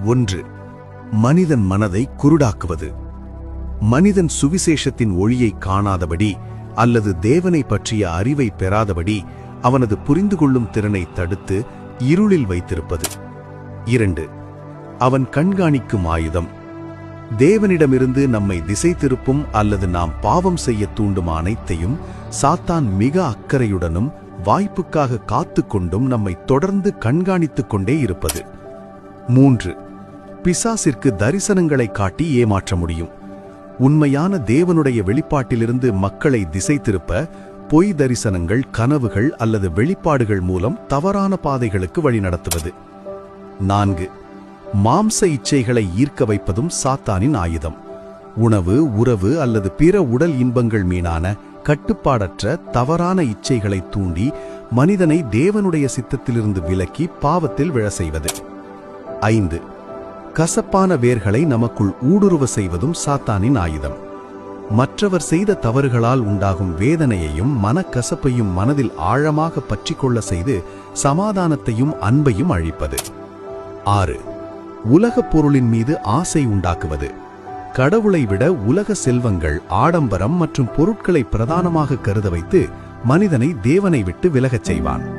1. மனிதன் மனதை குருடாக்குவது. மனிதன் சுவிசேஷத்தின் ஒளியை காணாதபடி அல்லது தேவனை பற்றிய அறிவை பெறாதபடி அவனது புரிந்துகொள்ளும் திறனை தடுத்து இருளில் வைத்திருப்பது. 2. அவன் கண்காணிக்கும் ஆயுதம். தேவனிடமிருந்து நம்மை திசை திருப்பும் அல்லது நாம் பாவம் செய்ய தூண்டும் அனைத்தையும் சாத்தான் மிக அக்கறையுடனும் வாய்ப்புக்காக காத்துக்கொண்டும் நம்மை தொடர்ந்து கண்காணித்துக் கொண்டே இருப்பது. 3. பிசாசிற்கு தரிசனங்களை காட்டி ஏமாற்ற முடியும். உண்மையான தேவனுடைய வெளிப்பாட்டிலிருந்து மக்களை திசை திருப்ப பொய் தரிசனங்கள், கனவுகள் அல்லது வெளிப்பாடுகள் மூலம் தவறான பாதைகளுக்கு வழிநடத்துவது. 4. மாம்ச இச்சைகளை ஈர்க்க வைப்பதும் சாத்தானின் ஆயுதம். உணவு, உறவு அல்லது பிற உடல் இன்பங்கள் மீதான கட்டுப்பாடற்ற தவறான இச்சைகளை தூண்டி மனிதனை தேவனுடைய சித்தத்திலிருந்து விலக்கி பாவத்தில் விழ செய்வது. 5. கசப்பான வேர்களை நமக்குள் ஊடுருவ செய்வதும் சாத்தானின் ஆயுதம். மற்றவர் செய்த தவறுகளால் உண்டாகும் வேதனையையும் மனக்கசப்பையும் மனதில் ஆழமாக பற்றிக்கொள்ள செய்து சமாதானத்தையும் அன்பையும் அழிப்பது. 6. உலகப் பொருளின் மீது ஆசை உண்டாக்குவது. கடவுளை விட உலக செல்வங்கள், ஆடம்பரம் மற்றும் பொருட்களை பிரதானமாக கருத வைத்து மனிதனை தேவனை விட்டு விலகச் செய்வான்.